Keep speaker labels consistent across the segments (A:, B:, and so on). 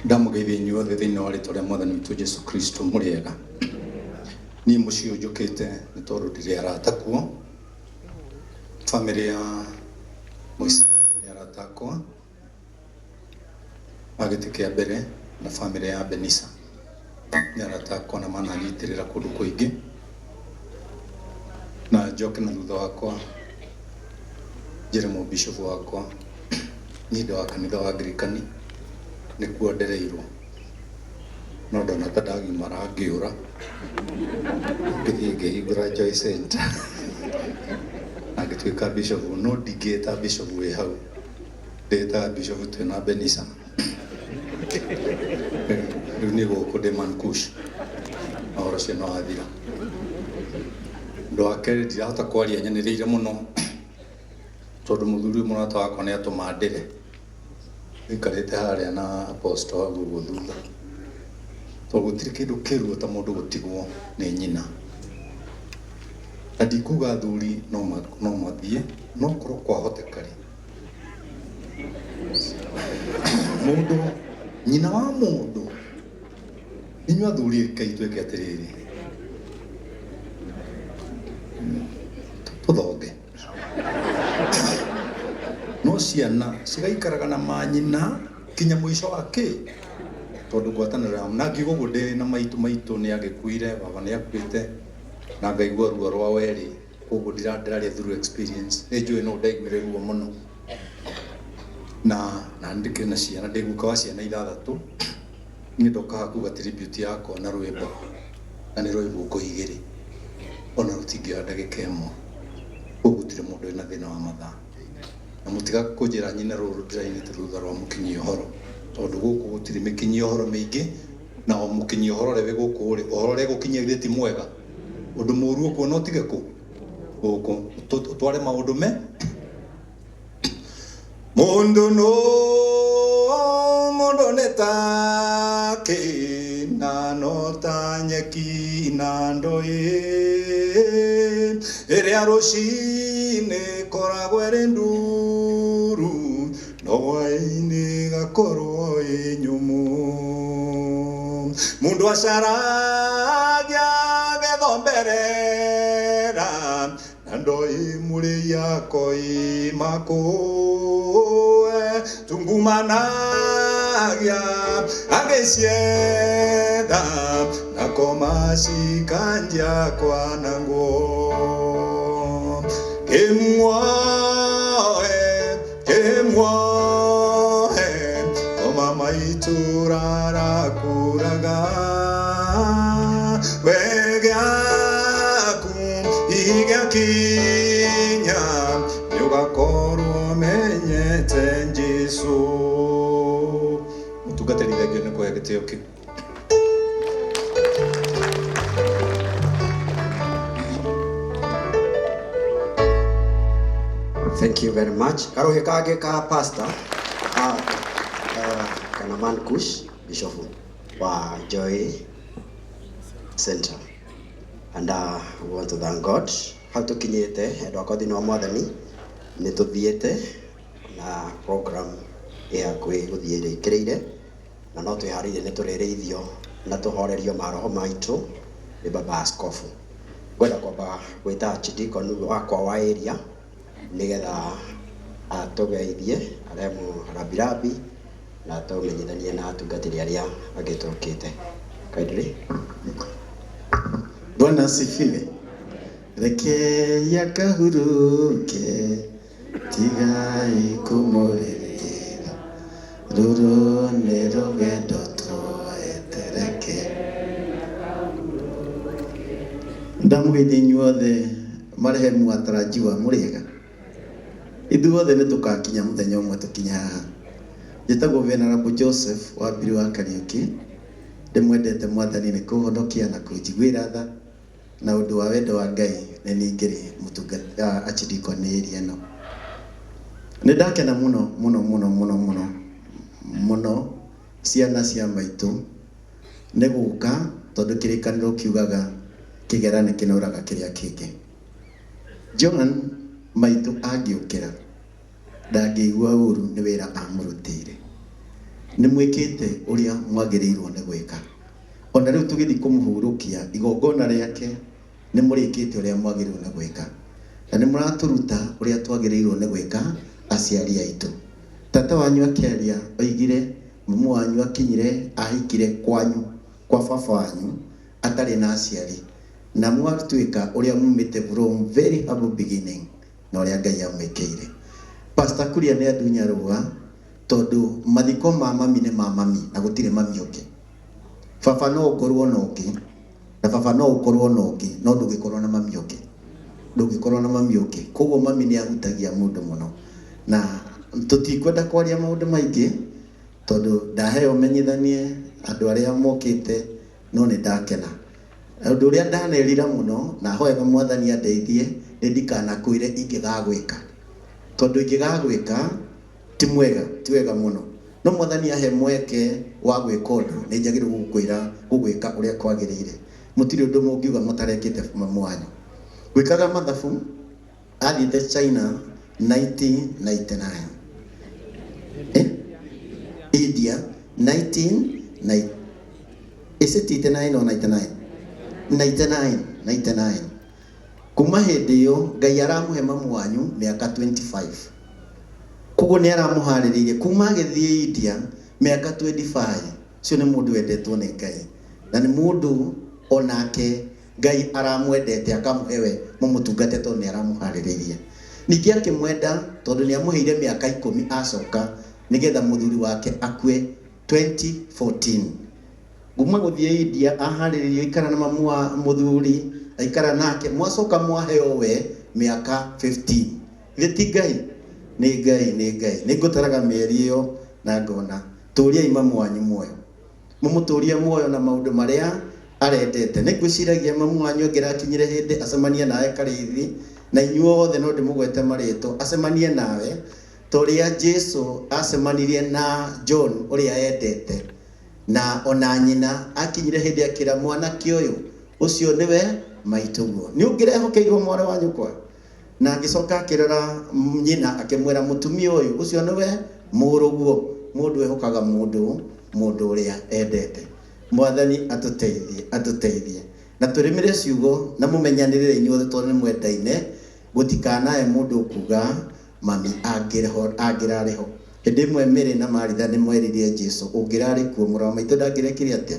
A: ndamugeithia inyuothe thiini wa ritwa ria mwathani witu Jesu Kristo muriega. Ni mucio njukite ni tondu ndiri arata kuo. Family ya Moise ni arata akwa agiti kia mbere na family ya Benisa ni arata akwa na mananyitirira kundu kuingi na njoke na thutha wakwa njire mu bishop wakwa nyinde wa kanitha wa Anglikani nikuo ndereirwo no ndona ta ndagimara ngiura ngithii ngihingura Joy Center agituika bishop no ndigita bishop wi hau ndita bishop twina Benisa riu ni guku ndi Mankush ahoro cio no athira ndo akere ndirahota kwaria nyaniriire muno tondu muthuri murata wakwa ni atumandire ikarite haria na apostle wagu guthutha to gutiri kindu kiruo ta mundu gutigwo ni nyina ndikuga thuri no mathie no koro kwa hotekari mundu nyina wa mundu inywa thuri kaitweke atiriri tuthonge no ciana cigaikaraga na manyina kinya mwisho wake tondu gwatanira na ngigo gude na maitu ni agikuire baba ni akuite na ngaigua ruo rwa weri koguo ndiraria through experience njui no ndaiguire ruo muno na ndike na ciana ndiguka wa ciana ithathatu ni ndoka haku tribute yakwa na rwimbo na ni rwimbo kuigiri ona rutingia ndagika imwe koguo tire mundu ina thina wa mathaa na mutiga kunjira nyina ruru ndiraini thutha rwa mukinyi uhoro tondu guku gutiri mikinyi uhoro mingi na o mukinyi uhoro rewe guku ri uhoro re gukinyirire ti mwega undu muru uko no tige ku guku tware maundu me mundu netake na no tanyeki na ndoi ere arucine koragwo ere nduru no hwaini gakorwo i nyumu mundu acaragia gethomberera na ndoi muri yako i makue tungumanagia agicietha na komacikanja kwa nango kimwoe koma maiturara kuraga wegaku igakinya yugakorwo menyete Jesu mutugateithagio ni kuya gitio ki
B: Thank you very much. Karohe kage ka pastor kana Mankush bishop wa Joy Center. And we want to thank God. How to kinyete ndo akodi no mwathani ni tuthiete na program ya kwe guthiere kireire na no twiharire ni turereithio na tuhorerio maroho maitu ni baba askofu gwenda kwamba gwita chidikon wakwa wa area nigetha atugeithie aremu rabirabi na tumenyithanie na atungatiri aria agitokite kaidri.
C: Bwana asifiwe. Reke yakahuruke tigai kumurira ruru ni rugendo twetereke. Ndamugeithia inyuothe marehemu atarajiwa muriega. Ithuothe ni tukakinya muthenya umwe tukinya haha. Njitagwo Venerable Joseph wa Mbiri wa Kariuki. Ndimwendete mwathani ni kuhonokia na kunjiguira tha na undu wa wendo wa Ngai ni ningiri mutungata achidikoni area no. Ni ndakena muno ciana cia maitu ni guka tondu kirikaniro kiugaga kigerane kinuraga kiria kingi. John maitu angiukira ndangĩigua ũru nĩ wĩra amũrutĩire nĩ mwĩkĩte ũrĩa mwagĩrĩirwo nĩ gwĩka. Ona rĩu tũgĩthiĩ kũmũhurũkia igongona rĩake nĩ mũrĩkĩte ũrĩa mwagĩrĩirwo nĩ gwĩka, na nĩ mũratũruta ũrĩa twagĩrĩirwo nĩ gwĩka aciari aitũ. Tata wanyu akĩaria oigire mamu wanyu akinyire ahikire kwanyu kwa baba wanyu atarĩ na aciari, na mwatuĩka ũrĩa mumĩte from very humble beginning na ũrĩa Ngai amwĩkĩire. Pastor Kuria nĩ andunya rũa tondũ mathiko ma mami nĩ ma mami na gũtirĩ mami ũngĩ. Baba no ũkorwo na ũngĩ, na baba no ũkorwo na ũngĩ, no ndũngĩkorwo na mami ũngĩ, ndũngĩkorwo na mami ũngĩ. Koguo mami nĩ ahutagia mũndũ mũno, na tũtikwenda kwaria maũndũ maingĩ tondũ ndaheo menyithanie andũ arĩa mokĩte, no nĩ ndakena. Ũndũ ũrĩa ndanerira mũno na hoyaga Mwathani andeithie nĩ ndikanakwĩre ingĩgagwĩka, tondũ ingĩgagwĩka ti mwega, ti wega mũno. No Mwathani ahe mweke wa gwĩka ũndũ nĩ njagĩrĩirwo gũkwĩra gũgwĩka ũrĩa kwagĩrĩire. Mũtirĩ ũndũ mũngiuga mũtarekĩte mamu wanyu. Gwĩkaga mathabu athiĩte China 1999, India 1990. Is it 89 or 99? 99. Kuma hĩndĩ ĩyo Ngai aramũhe mamu wanyu mĩaka 25. Koguo nĩ aramũharĩrĩirie kuma agĩthiĩ India mĩaka 25. Ũcio nĩ mũndũ wendetwo nĩ Ngai, na nĩ mũndũ onake Ngai aramwendete akamũhe we mũmũtungate tondũ nĩ aramũharĩrĩirie. Ningĩ akĩmwenda tondũ nĩ amũheire mĩaka 10 acoka nĩgetha mũthuri wake akue 2014. Guma gũthiĩ India aharĩrĩirio ikara na mamu wa mũthuri, aikara nake, mwacoka mwaheo we mĩaka 15. Gĩti Ngai? Nĩ Ngai, nĩ Ngai. Nĩ ngũtaraga mĩeri ĩyo na ngona tũũriai mamu wanyu muoyo, mũmũtũũrie muoyo na maũndũ marĩa arendete. Nĩ ngwĩciragia mamu wanyu angĩrakinyire hĩndĩ acemanie nawe Karĩithi, na inyuothe no ndĩmũgwete marĩtwa, acemanie nawe torĩa Jesu acemanirie na John ũrĩa endete, na ona nyina akinyire hĩndĩ akĩra mwanake ũyũ ũcio nĩwe maitũguo. Nĩ ũngĩrehokeirwo mwana wa nyũkwa? Na agĩcoka akĩrora nyina akĩmwĩra mũtumia ũyũ ũcio nĩwe mũrũguo. Mũndũ ehokaga mũndũ ũrĩa endete. Mwathani atũteithie na tũrĩmĩre ciugo na mũmenyanĩrĩre inyuothe tondũ nĩ mwendaine, gũtikanae mũndũ kuga mami angĩrarĩ ho. Hĩndĩ ĩmwe Mary na Maritha nĩ mweririe Jesu, ũngĩrarĩ kuo mũrũ wa maitũ ndangĩrekire atĩa?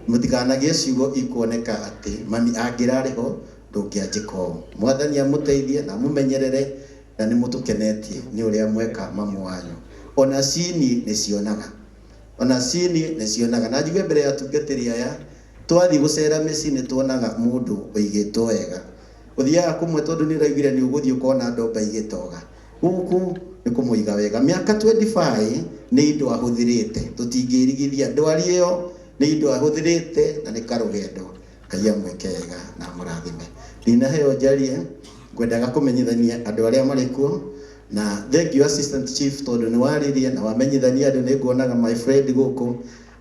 C: Mũtikanagie ciugo ikuoneka atĩ mami angĩrarĩ ho ndũngĩanjĩka ũũ. Mwathani amũteithie na mũmenyerere, na nĩ mũtũkenetie nĩ ũrĩa mweka mamu wanyu. Ona cini nĩ cionaga, na njuge mbere ya tungatĩri aya twathiĩ gũcera mĩciĩ nĩ tuonaga mũndũ ũigĩtwo wega. Ũthiaga kũmwe tondũ nĩ ũraiguire nĩ ũgũthiĩ ũkona ndomba igĩtoga, gũkũ nĩ kũmũiga wega. Mĩaka 25 nĩ indo ahũthĩrĩte, tũtingĩrigithia ndwari ĩyo, nĩ indo ahũthĩrĩte na nĩ karũgendo. Ngai amwĩke wega na mũrathime. Ndinaheo njarie, ngwendaga kũmenyithania andũ arĩa marĩ kuo, na thank you Assistant Chief tondũ nĩ waririe na wamenyithania andũ. Nĩ nguonaga my friend gũkũ,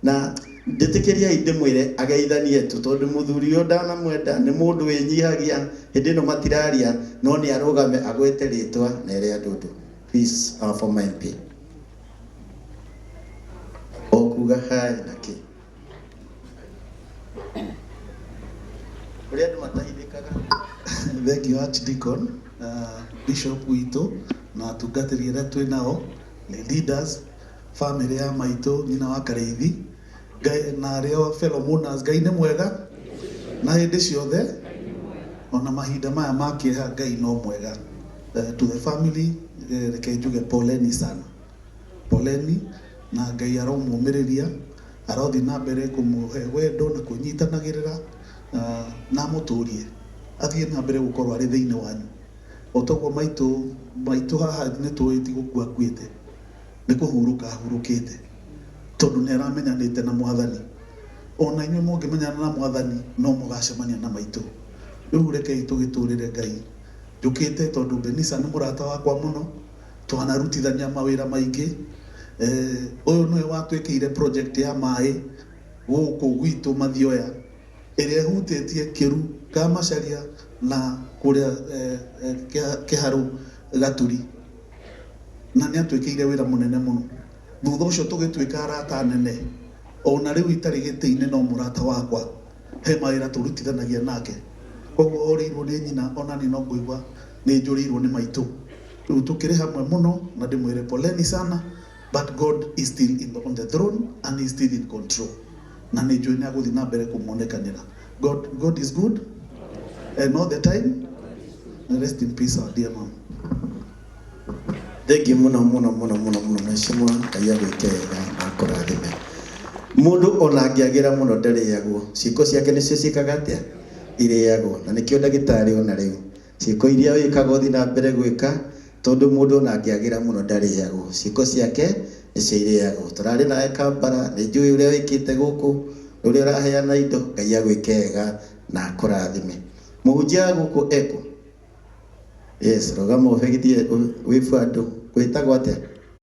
C: na ndĩtĩkĩriai ndĩmwĩre ageithanie tu tondũ mũthuri ũyũ ndanamwenda, nĩ mũndũ wĩnyihagia. Hĩndĩ ĩno matiraria no nĩ arũgame agwete rĩtwa na ĩrĩa ndũndũ. Peace for my MP. Okuga hai nake ũrĩa andũ matahithĩkaga.
D: Thank you Archdeacon, Bishop witũ na atungatĩri arĩa twĩ nao, leaders, family ya maitũ, nyina wa Karĩithi, na arĩa fellow mourners. Ngai nĩ mwega na hĩndĩ ciothe, ona mahinda maya ma kĩeha Ngai no mwega. To the family, reke njuge poleni sana, poleni, na Ngai aromũmĩrĩria, arothiĩ na mbere kũmũhe wendo na kũnyitanagĩrĩra, na mũtũrie athiĩ na mbere gũkorwo arĩ thĩinĩ wanyu. Otoguo maitũ haha nĩ tũĩ ti gũkua akuĩte, nĩ kũhurũka ahurũkĩte tondũ nĩ aramenyanĩte na Mwathani. Ona inyuĩ mũngĩmenyana na Mwathani no mũgacemania na maitũ. Rĩu rekei tũgĩtũrĩre Ngai. Njũkĩte tondũ Benisa nĩ mũrata wakwa mũno, twanarutithania mawĩra maingĩ. Ũyũ nĩwe watwĩkĩire project ya maĩ gũkũ gwitũ Mathioya, ĩrĩa ĩhutĩtie Kĩru, Kamacharia na kũrĩa Kĩharũ Gaturi, na nĩ atwĩkĩire wĩra mũnene mũno. thutha ucio tugituika arata nene ona riu itari giti-ini no murata wakwa he mawira turutithanagia nake koguo orirwo ni nyina ona ni no nguigwa ni njurirwo ni maitu riu tukiri hamwe muno na ndimwire poleni sana, but God is still on the throne and is still in control na ni njui ni aguthi na mbere kumuonekanira. God is good and all the time. Rest in peace our dear mom.
C: Thank you muno mheshimiwa Ngai agwikega na kurathime. Mundu ona angiagira muno ndariagwo ciiko ciake nicio cikaga atia iriagwo na nikio ndagitari ona riu ciiko iria wikaga uthi na mbere gwika tondu mundu ona angiagira muno ndariagwo ciiko ciake nicio iriagwo. Turari nawe Kampala ni njui uria wikite guku uria uraheana indo Ngai agwikega na kurathime. Muhunjia guku eko yes rogamo ofegitie wifu andu gwitagwo atia